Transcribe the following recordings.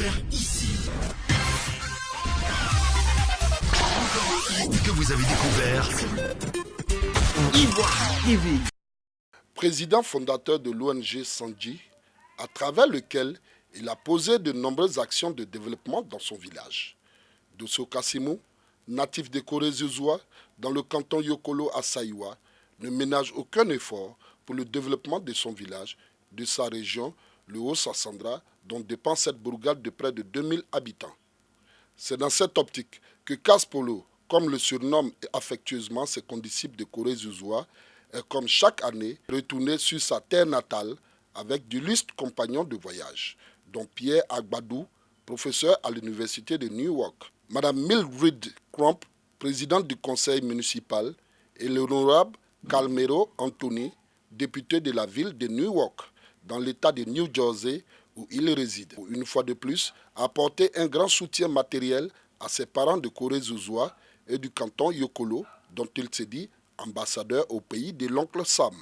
découvert ici. Que vous avez découvert Ivoire TV. Président fondateur de l'ONG Sandji, à travers lequel il a posé de nombreuses actions de développement dans son village. Dosso Kassimou, natif de Koré-Zouzoua, dans le canton Yokolo à Saïwa, ne ménage aucun effort pour le développement de son village, de sa région, le Haut-Sassandra, dont dépend cette bourgade de près de 2000 habitants. C'est dans cette optique que Kaspolo, comme le surnomme affectueusement ses condisciples de Koré-Zouzoua, est comme chaque année retourné sur sa terre natale avec d'illustres compagnons de voyage, dont Pierre Agbadou, professeur à l'université de Newark, Madame Mildred Crump, présidente du conseil municipal, et l'honorable Calmero Anthony, député de la ville de Newark, dans l'état de New Jersey où il réside. Une fois de plus, apporter un grand soutien matériel à ses parents de Koré-Zouzoua et du canton Yokolo, dont il s'est dit ambassadeur au pays de l'oncle Sam.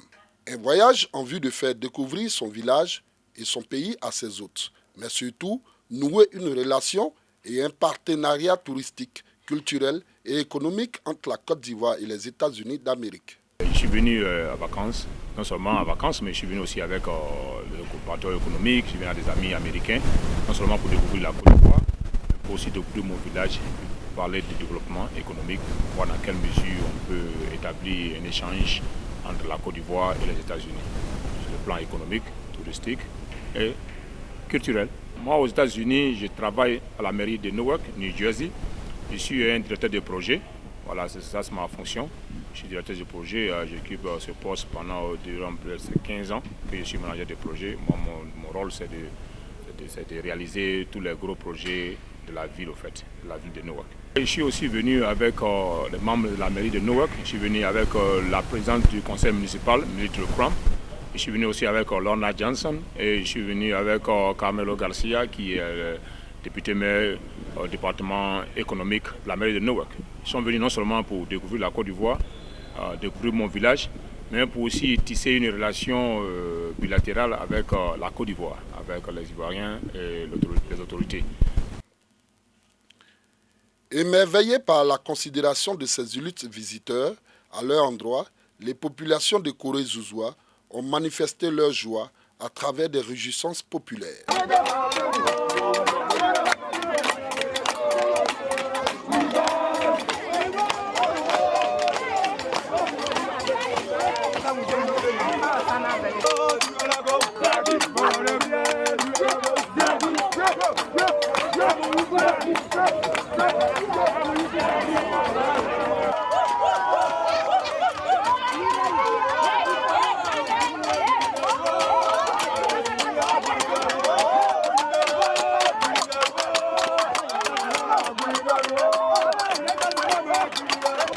Un voyage en vue de faire découvrir son village et son pays à ses hôtes, mais surtout nouer une relation et un partenariat touristique, culturel et économique entre la Côte d'Ivoire et les États-Unis d'Amérique. Je suis venu à vacances, non seulement à vacances, mais je suis venu aussi avec le coopérateur économique, je suis venu avec des amis américains, non seulement pour découvrir la Côte d'Ivoire, mais pour aussi découvrir mon village, parler du développement économique, voir dans quelle mesure on peut établir un échange entre la Côte d'Ivoire et les États-Unis, sur le plan économique, touristique et culturel. Moi, aux États-Unis, je travaille à la mairie de Newark, New Jersey. Je suis un directeur de projet. Voilà, c'est ma fonction. Je suis directeur de projet. J'occupe ce poste pendant durant presque 15 ans. Puis je suis manager de projet. Moi, mon rôle, c'est de réaliser tous les gros projets de la ville, au fait, de la ville de Newark. Je suis aussi venu avec les membres de la mairie de Newark. Je suis venu avec la présidente du conseil municipal, Mildred Crump. Je suis venu aussi avec Lorna Johnson et je suis venu avec Carmelo Garcia, qui est député maire au département économique de la mairie de Newark. Ils sont venus non seulement pour découvrir la Côte d'Ivoire, découvrir mon village, mais pour aussi tisser une relation bilatérale avec la Côte d'Ivoire, avec les Ivoiriens et les autorités. Émerveillés par la considération de ces illustres visiteurs, à leur endroit, les populations de Koré-Zouzoua ont manifesté leur joie à travers des réjouissances populaires.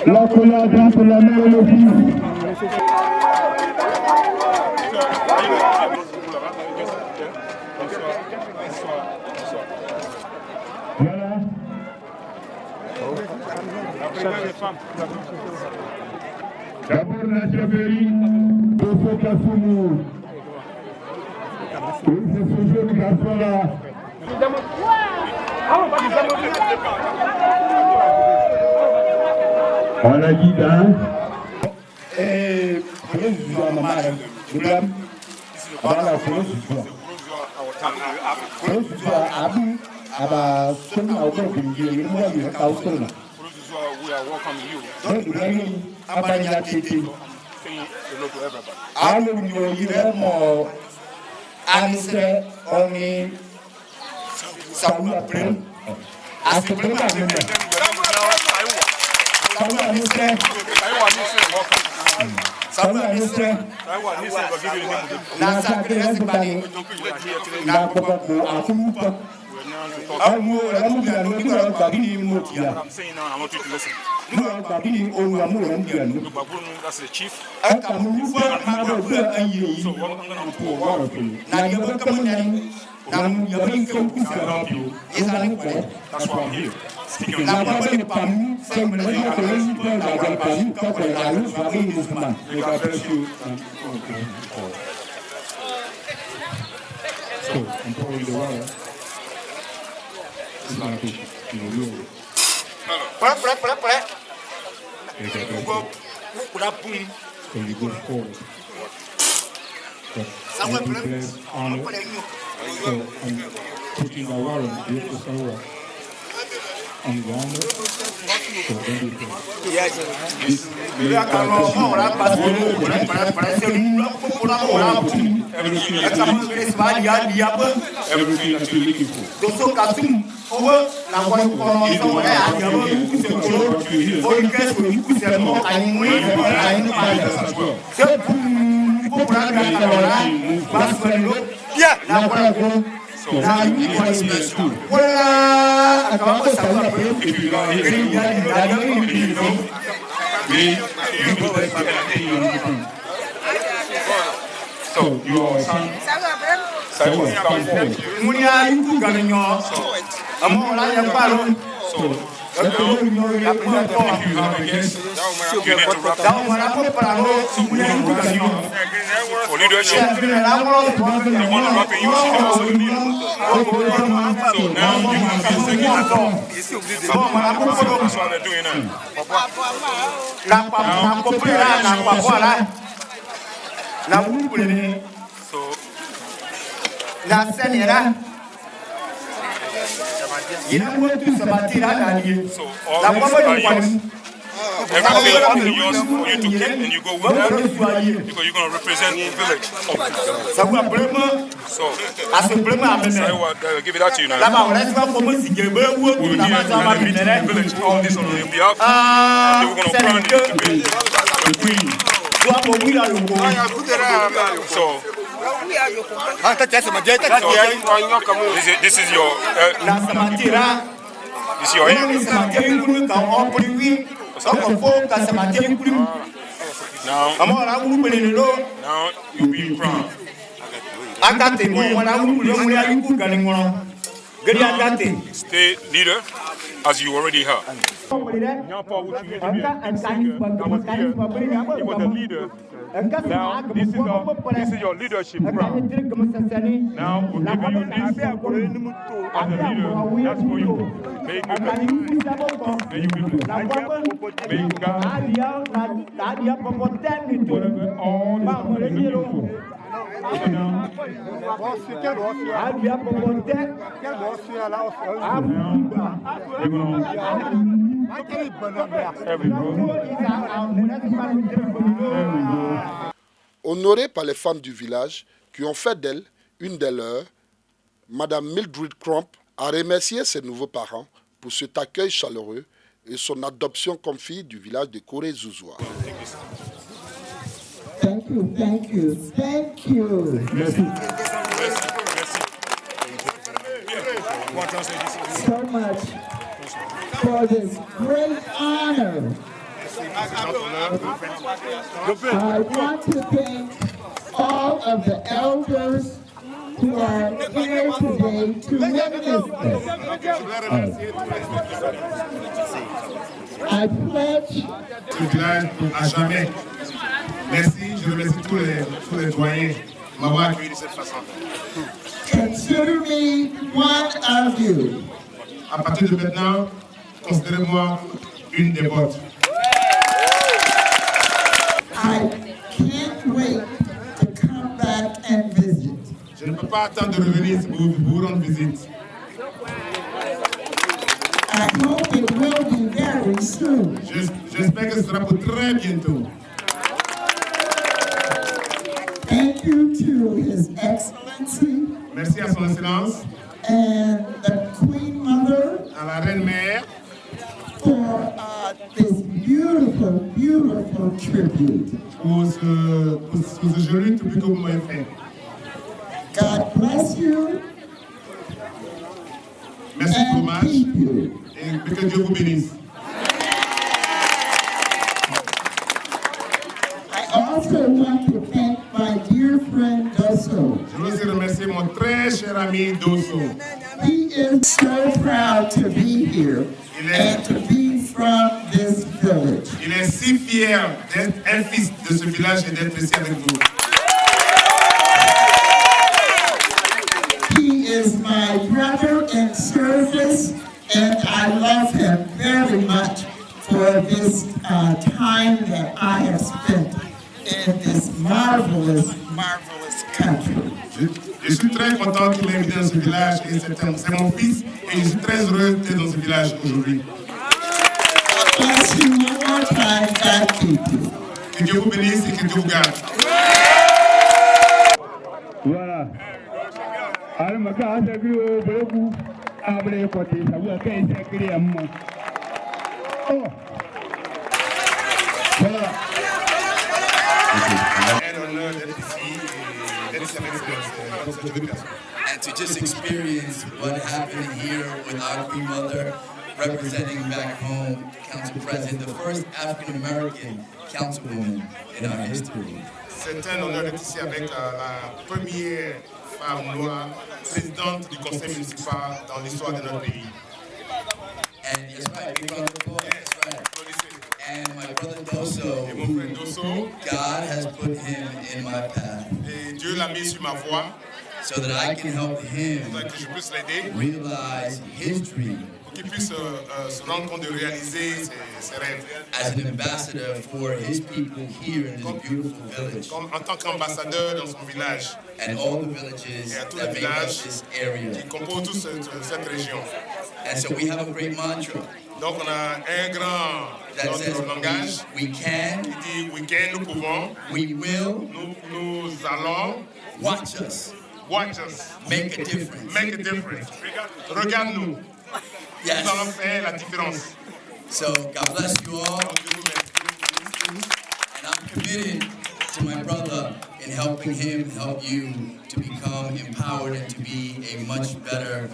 La collade pour la mère et le fils. Voilà. D'abord la chefferie de ce Kassimou. C'est ce jeune garçon-là. On a dit hein? Et It's like, you know, so you go forward. But you be blessed, honored. So I'm putting my water with the sour. I'm honored. So don't be afraid. Everything that you're looking for. So now you need to special. If you are here, you know, so you are a son. So come forward. So if you have a guest, you need to wrap for leadership. You want to wrap in your seat also you need. So now you have to take it. That's what they're doing now. So all these are yours. Everything is yours for you to keep and you go with them because you're going to represent the village. So give it out to you now. We'll hear the village, all this on your behalf. And we're going to crown you to be the queen. So this is your now you'll be crowned. Stay leader as you already have. He was a leader. Now this is your leadership crown. Now we're giving you this as a leader. That's for you. May you be blessed. May you be blessed. May you God whatever all this is looking for. So now, Honorée par les femmes du village qui ont fait d'elle une des leurs, Madame Mildred Crump a remercié ses nouveaux parents pour cet accueil chaleureux et son adoption comme fille du village de Koré-Zouzoua. Thank you, thank you, thank you. merci. So much for this great honor. I want to thank all of the elders who are here today to witness this. I pledge. Ce village à jamais. Merci, je remercie tous les doyens de m'avoir accueilli de cette façon. Consider me one of you. À partir de maintenant, considérez-moi une des vôtres. I can't wait to come back and visit. Je ne peux pas attendre de revenir pour vous rendre visite. I hope it will be very soon. J'espère que ce sera pour très bientôt. Thank you to His Excellency Merci à son excellence, and the Queen Mother à la reine mère, for this beautiful, beautiful tribute. pour ce joli tribut que vous m'avez fait. God bless you Merci pour and l'hommage keep you. et que Dieu vous bénisse. I also want to thank my dear friend Dosso. Je veux aussi remercier mon très cher ami Dosso. He is so proud to be here and to be from this village. Il est si fier d'être un fils de ce village et d'être ici avec vous. He is my brother in service love him very much for this time that I have spent in this marvelous, marvelous country. Je suis très content qu'il m'ait invité dans ce village et c'est mon fils et je suis très heureux d'être dans ce village aujourd'hui. Bless you one more time, God keep you. Que Dieu vous bénisse et que Dieu vous garde. Voilà. Alors, je vais vous dire que ça vous a fait un oh. Voilà. And to just experience what happened here with our Queen Mother representing back home, Council President, the first African American councilwoman in our history. C'est un honneur d'être ici avec la première femme noire présidente du conseil municipal dans l'histoire de notre pays. And that's right, big round of applause. That's right. And my brother Doso, Et mon frère Dosso, God has put him in my path et Dieu l'a mis sur ma voie so that I can help him pour que je puisse l'aider, realize his dream pour qu'il puisse se rendre compte de réaliser ses rêves. as an ambassador for his people here in this beautiful village En tant qu'ambassadeur dans son village and all the villages et à tous that les make up villages this area. qui composent toute cette région. And so we have a great mantra Donc on a un grand that says langage we can, qui dit we can, nous pouvons, we will, nous allons, watch us, watch us, make a difference. make a difference. Regarde-nous, nous Yes. allons faire la différence. So God bless you all. And I'm committed to my brother in helping him help you to become empowered and to be a much better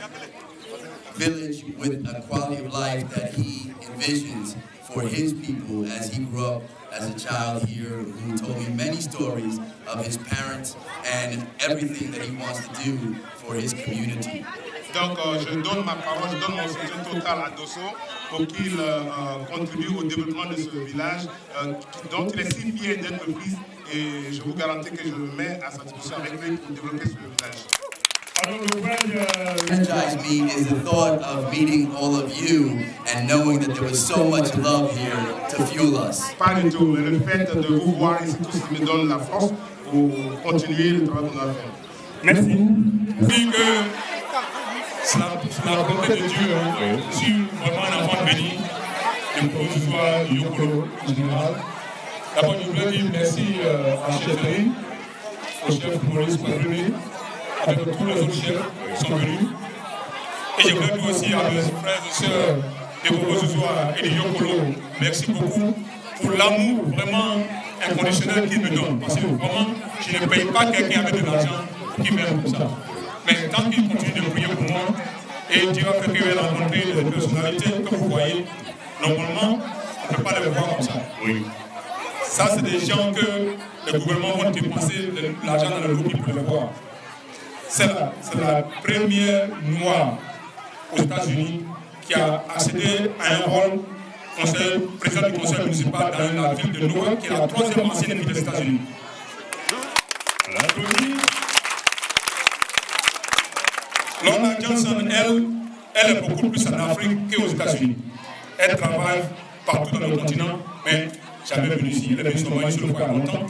village with a quality of life that he envisions for his people as he grew up as a child here, who told me many stories of his parents and everything that he wants to do for his community. Donc je donne ma parole, je donne mon soutien total à Dosso pour qu'il contribue au développement de ce village dont il est si fier d'être le fils et je vous garantis que je me mets à sa disposition avec lui pour développer ce village. Energized me is the thought of meeting all of you and knowing that there was so much love here to fuel us. Pas du tout, mais le fait de vous voir ici tous me donne la force pour continuer le travail qu'on a fait. Merci. Vu que c'est la volonté de Dieu, je suis vraiment un enfant béni, et pour que ce soit du Yokolo en général. D'abord, je voulais dire merci à Chefferie, au chef Maurice Padroni, avec tous les autres chefs qui sont venus. Et je voulais dire aussi à mes frères et sœurs de Bobo Zouzoua et de Yokolo, merci beaucoup pour l'amour vraiment inconditionnel qu'ils me donnent. Parce que vraiment, je ne paye pas quelqu'un avec de l'argent qui m'aime comme ça. Mais tant qu'il continue de prier pour moi, et Dieu va faire que je vais rencontrer des personnalités que vous voyez, normalement, on ne peut pas les voir comme ça. Oui. Ça, c'est des gens que le gouvernement va dépenser de l'argent dans le lobby pour les voir. C'est la première noire aux États-Unis qui a accédé à un rôle président du conseil municipal dans la ville de New York, qui est la troisième ancienne ville des États-Unis. Lorna Johnson, elle est beaucoup plus en Afrique qu'aux États-Unis. Elle travaille partout dans le continent, mais jamais venue ici. Elle est venue seulement ici une fois il y a longtemps,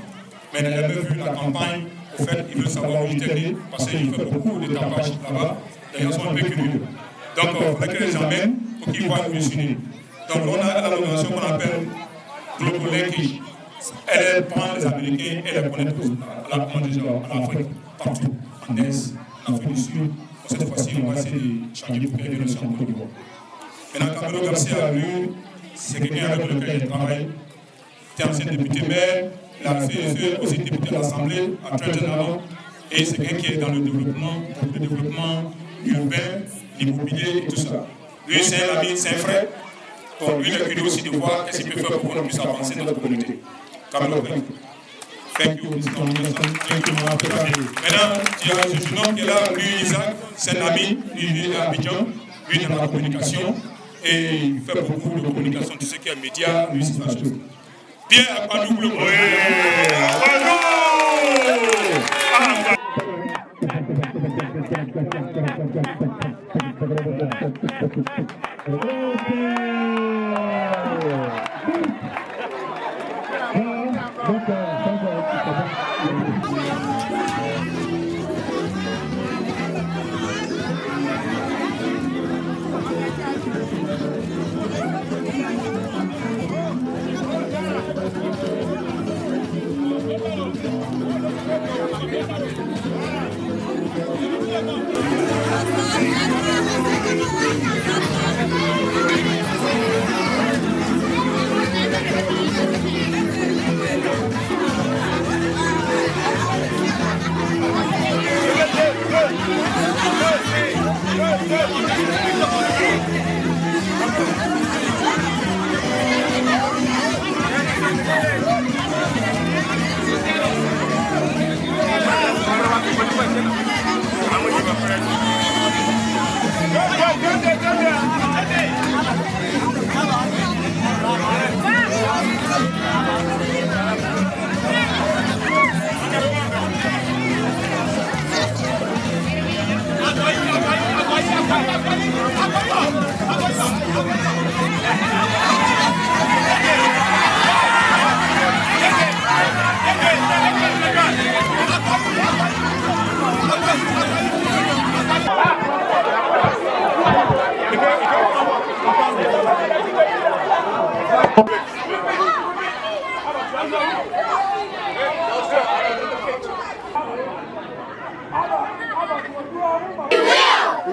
mais elle n'a jamais vu la campagne. Au fait, il veut savoir où j'étais né, parce qu'il fait beaucoup de tapage là-bas. Les gens sont un peu curieux. Donc, il faudrait que les emmène pour qu'ils voient où je suis né. Donc, on a l'organisation qu'on appelle Global Linkage. Elle prend les Américains et les connaît tous, en Afrique, partout, en Est, en Afrique du Sud. Cette fois-ci, on va essayer de changer pour qu'elle vienne aussi en Côte d'Ivoire. Maintenant, Camilo Garcia, lui, c'est quelqu'un avec lequel il travaille. Il était ancien député maire, il a fait aussi député de l'Assemblée à Trenton avant. Et c'est quelqu'un qui est dans le développement urbain, l'immobilier et tout ça. Lui, c'est un ami, c'est un frère. Donc, lui, il est curieux aussi de voir qu'est-ce qu'il peut faire pour qu'on puisse avancer notre communauté. Camilo, thank you, Mr. Anderson. Thank you, Mme Pétari. Maintenant, il y a ce jeune homme qui est là, lui, Isaac, c'est un ami, lui, il est à Abidjan, lui, il est dans la communication, et il fait beaucoup de communication, tout ce qui est média, lui, c'est la chose. Pierre Apadou, le premier. Oui, Apadou!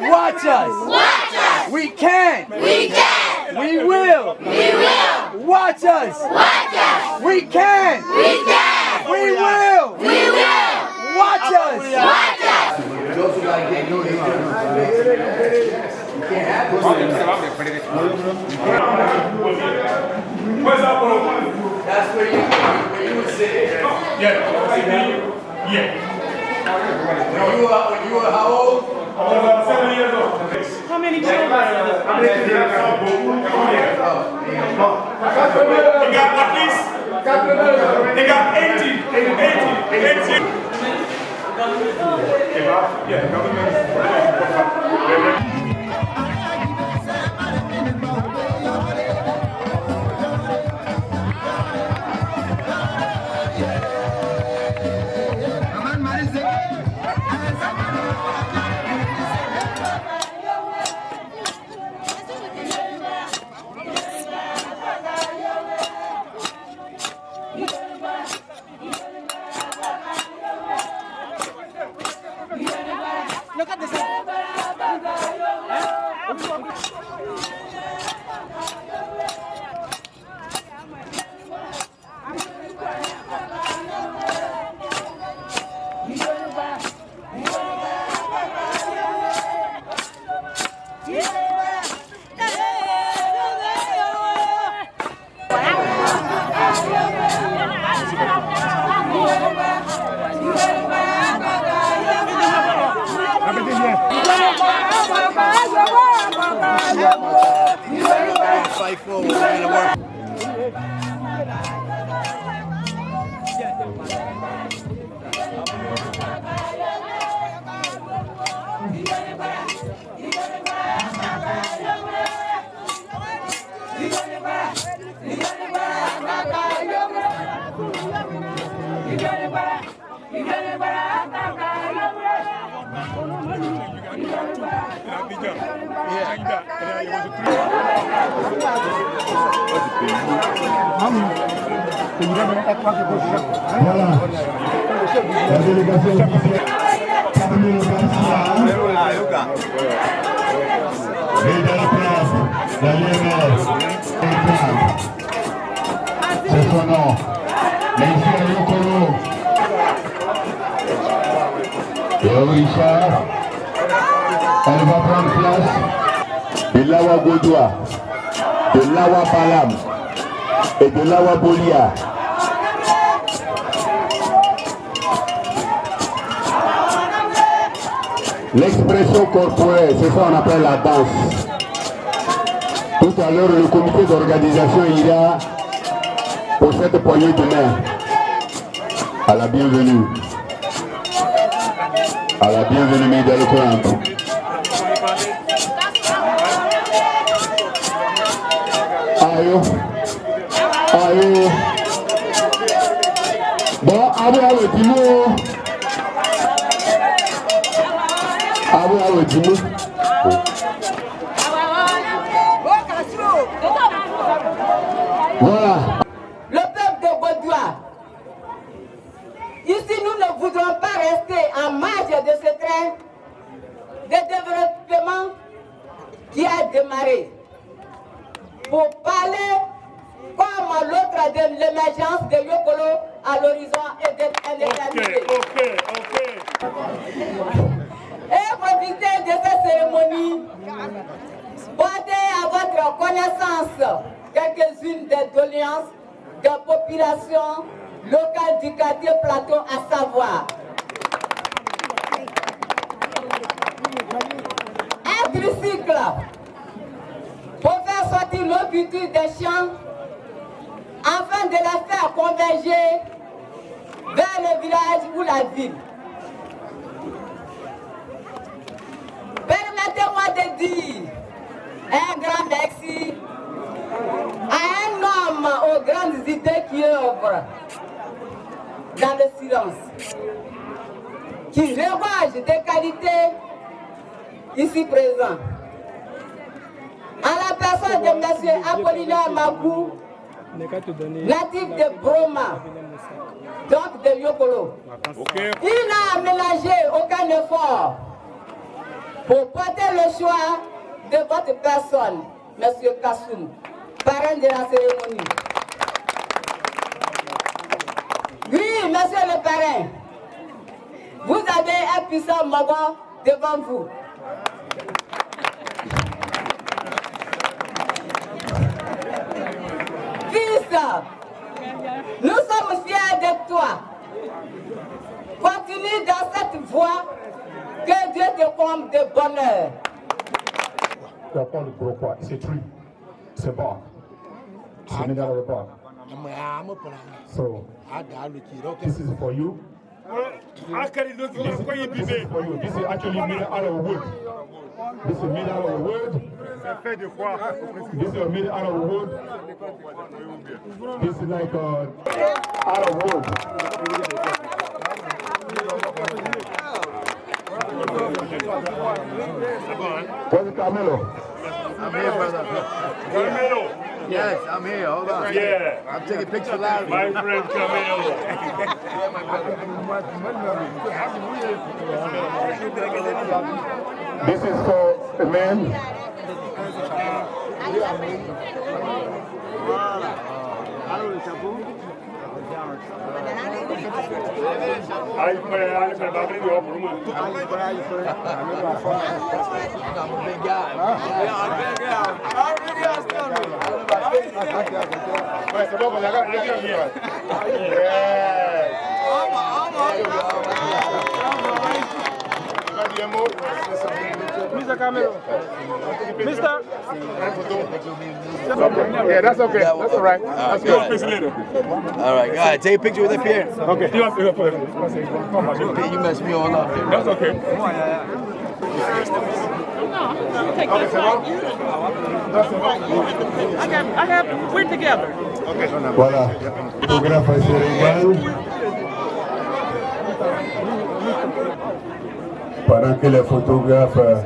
Watch us. Watch us. We can. We can. We will. We will. Watch us. Watch us. We can. We can. We will. We will. Watch us. Watch us. That's where you would sit. Yeah. When you were how old? I was 7 years old. How many children? They got at least, they got 18. Yeah, government. Look at this. Fight forward, man, to work. Voilà. La délégation officielle. Camilo Garcia. Vidal Place. La Lyonnaise. C'est son nom. Monsieur Yokolo. Et Richard. Elle va prendre place. De Lawa Godoua. De Lawa Balam. Et de Lawa Bolia. L'expression corporelle, c'est ça qu'on appelle la danse. Tout à l'heure, le comité d'organisation ira pour cette poignée de main. À la bienvenue. À la bienvenue, Middle Camp. Ayo. Ayo. Bon, awo Dimo. Awo Dimo. Voilà. Le peuple de Baudois, ici nous ne voudrons pas rester en marge de ce train de développement qui a démarré pour parler comme l'autre de l'émergence de Yokolo à l'horizon et d'être indéterminé. Et profiter de cette cérémonie, portez à votre connaissance quelques-unes des doléances de la population locale du quartier Plateau, à savoir un tricycle pour faire sortir l'eau culture des champs afin de la faire converger vers le village ou la ville. Permettez-moi de dire un grand merci à un homme aux grandes idées qui œuvre dans le silence, qui ravage des qualités ici présents. À la personne de M. Apollinaire Magou, natif de Broma, donc de Yokolo. Il n'a ménagé aucun effort pour porter le choix de votre personne, M. Kassoum, parrain de la cérémonie. Oui, monsieur le parrain, vous avez un puissant moment devant vous. Fils, nous sommes fiers de toi. Continue dans cette voie, que Dieu te comble de bonheur. They're called the Brokwa. It's a tree. It's a bark. It's made out of the bark. So, this is for you. This is for you. This is actually made out of wood. This is made out of wood. This is made out of wood. This is like out of wood. Where's Carmelo? I'm here, brother. Carmelo. Yes, I'm here. Hold on. Yeah. I'm taking pictures loud. My friend Carmelo. This is for a man. Mr. Camelo. Mister. Yeah, that's okay. That's all right. Let's go. All right, go ahead. Take a picture with the pier. Okay. You messed me all up here. That's okay. We're together. Voilà, le photographe à Sénégal. Pendant que les photographes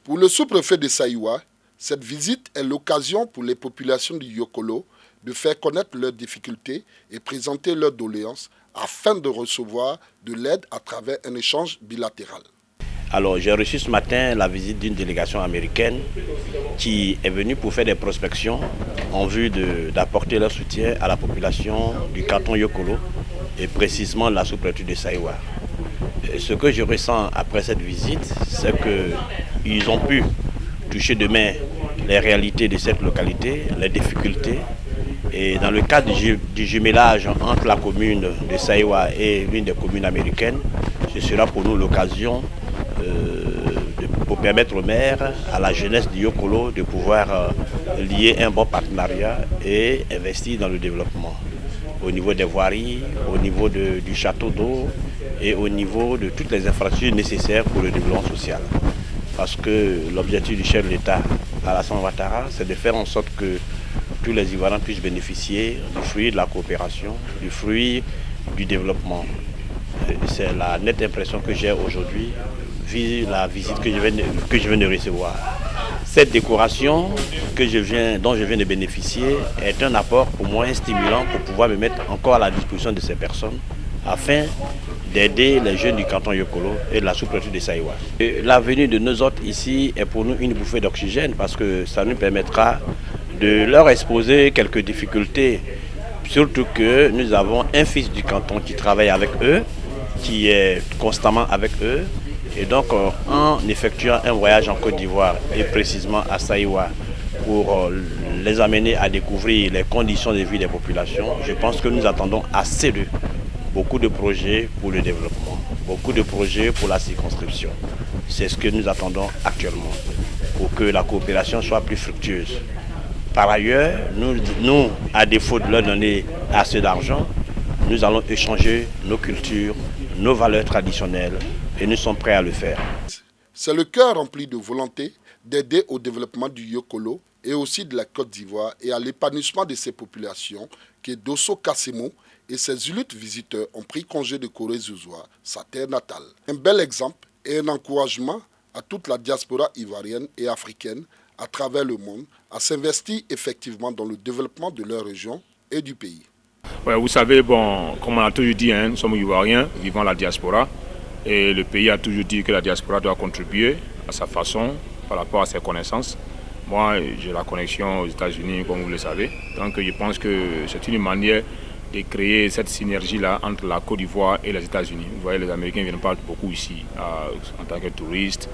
Pour le sous-préfet de Saïwa, cette visite est l'occasion pour les populations du Yokolo de faire connaître leurs difficultés et présenter leurs doléances afin de recevoir de l'aide à travers un échange bilatéral. Alors j'ai reçu ce matin la visite d'une délégation américaine qui est venue pour faire des prospections en vue d'apporter leur soutien à la population du canton Yokolo et précisément la sous-préfecture de Saïwa. Ce que je ressens après cette visite, c'est qu'ils ont pu toucher de main les réalités de cette localité, les difficultés. Et dans le cadre du jumelage entre la commune de Saïwa et l'une des communes américaines, ce sera pour nous l'occasion pour permettre aux maires, à la jeunesse du Yokolo de pouvoir lier un bon partenariat et investir dans le développement. Au niveau des voiries, au niveau du château d'eau et au niveau de toutes les infrastructures nécessaires pour le développement social. Parce que l'objectif du chef de l'État, Alassane Ouattara, c'est de faire en sorte que tous les Ivoiriens puissent bénéficier du fruit de la coopération, du fruit du développement. C'est la nette impression que j'ai aujourd'hui, vu la visite que je viens de recevoir. Cette décoration dont je viens de bénéficier est un apport pour moi, un stimulant pour pouvoir me mettre encore à la disposition de ces personnes afin d'aider les jeunes du canton Yokolo et de la sous-préfecture de Saïwa. La venue de nos hôtes ici est pour nous une bouffée d'oxygène parce que ça nous permettra de leur exposer quelques difficultés, surtout que nous avons un fils du canton qui travaille avec eux, qui est constamment avec eux. Et donc, en effectuant un voyage en Côte d'Ivoire et précisément à Saïwa pour les amener à découvrir les conditions de vie des populations, je pense que nous attendons assez d'eux. Beaucoup de projets pour le développement, beaucoup de projets pour la circonscription. C'est ce que nous attendons actuellement pour que la coopération soit plus fructueuse. Par ailleurs, nous, à défaut de leur donner assez d'argent, nous allons échanger nos cultures, nos valeurs traditionnelles et nous sommes prêts à le faire. C'est le cœur rempli de volonté d'aider au développement du Yokolo et aussi de la Côte d'Ivoire et à l'épanouissement de ses populations que Dosso Kassimou et ses ultimes visiteurs ont pris congé de Corée-Zouzoua, sa terre natale. Un bel exemple et un encouragement à toute la diaspora ivoirienne et africaine à travers le monde à s'investir effectivement dans le développement de leur région et du pays. Ouais, vous savez, bon, comme on a toujours dit, nous sommes Ivoiriens vivant la diaspora et le pays a toujours dit que la diaspora doit contribuer à sa façon par rapport à ses connaissances. Moi, j'ai la connexion aux États-Unis, comme vous le savez, donc je pense que c'est une manière de créer cette synergie-là entre la Côte d'Ivoire et les États-Unis. Vous voyez, les Américains ne viennent pas beaucoup ici en tant que touristes.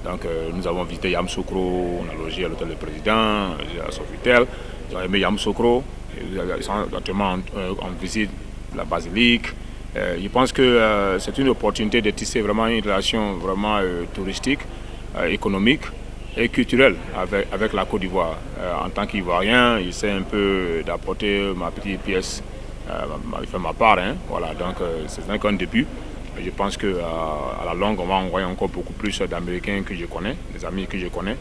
Donc nous avons visité Yamoussoukro, on a logé à l'hôtel du président, à Sofitel. Ils ont aimé Yamoussoukro. Ils sont actuellement en visite la basilique. Je pense que c'est une opportunité de tisser vraiment une relation vraiment touristique, économique et culturelle avec la Côte d'Ivoire. En tant qu'Ivoirien, j'essaie un peu d'apporter ma petite pièce, ma part. Hein, voilà, donc c'est un début. Je pense qu'à la longue, on va envoyer encore beaucoup plus d'Américains que je connais, des amis que je connais,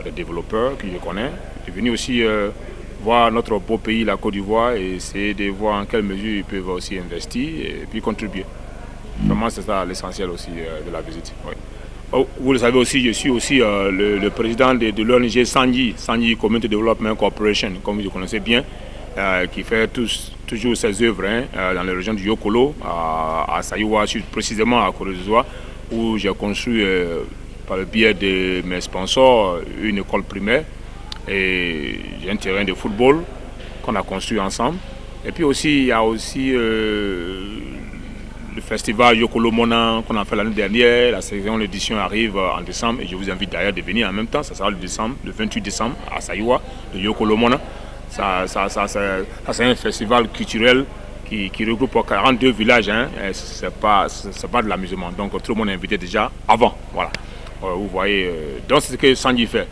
des développeurs que je connais. Je suis venu aussi voir notre beau pays, la Côte d'Ivoire, et essayer de voir en quelle mesure ils peuvent aussi investir et puis contribuer. Vraiment, c'est ça l'essentiel aussi de la visite. Oui. Oh, vous le savez aussi, je suis aussi le président de l'ONG Sandji Community Development Corporation, comme vous le connaissez bien, qui fait toujours ses œuvres dans la région du Yokolo, à Saïwa, précisément à Korozoa, où j'ai construit par le biais de mes sponsors une école primaire et j'ai un terrain de football qu'on a construit ensemble. Et puis aussi, il y a aussi le festival Yokolo Mona qu'on a fait l'année dernière. La seconde édition arrive en décembre et je vous invite d'ailleurs de venir en même temps. Ça sera le 28 décembre à Saïwa, le Yokolo Mona. Ça c'est un festival culturel qui regroupe 42 villages. C'est pas de l'amusement. Donc tout le monde est invité déjà avant. Voilà. Vous voyez, donc c'est ce que Sandji fait.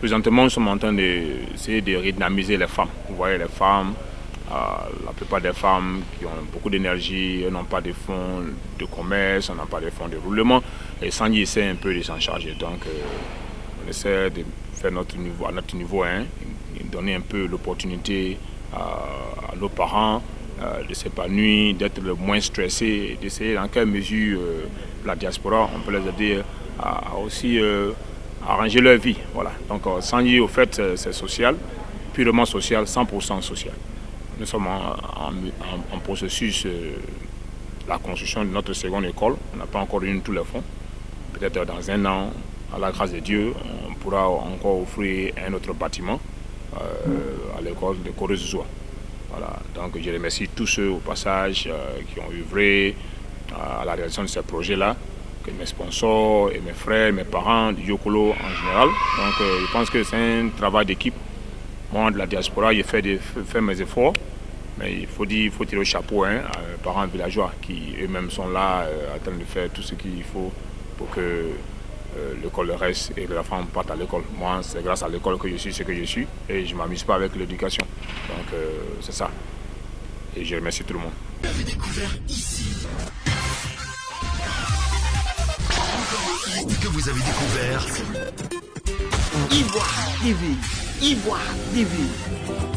Présentement, nous sommes en train d'essayer de redynamiser les femmes. Vous voyez, les femmes, la plupart des femmes qui ont beaucoup d'énergie, n'ont pas de fonds de commerce, n'ont pas de fonds de roulement. Et Sandji essaie un peu de s'en charger. Donc, on essaie de faire à notre niveau, donner un peu l'opportunité à nos parents de s'épanouir, d'être le moins stressés, d'essayer dans quelle mesure la diaspora, on peut les aider à aussi arranger leur vie. Voilà. Donc Sandji, au fait, c'est social, purement social, 100% social. Nous sommes en processus de la construction de notre seconde école. On n'a pas encore eu tous les fonds. Peut-être dans un an, à la grâce de Dieu, on pourra encore offrir un autre bâtiment à l'école de Korozoa. Voilà. Donc je remercie tous ceux au passage qui ont œuvré à la réalisation de ce projet-là, que mes sponsors et mes frères, mes parents du Yokolo en général. Donc je pense que c'est un travail d'équipe. Moi de la diaspora, j'ai fait mes efforts, mais il faut tirer le chapeau à mes parents villageois qui eux-mêmes sont là en train de faire tout ce qu'il faut pour que l'école reste et que la femme parte à l'école. Moi, c'est grâce à l'école que je suis ce que je suis et je ne m'amuse pas avec l'éducation. Donc c'est ça. Et je remercie tout le monde. Vous avez découvert ici. Que vous avez découvert Ivoire TV. Ivoire TV.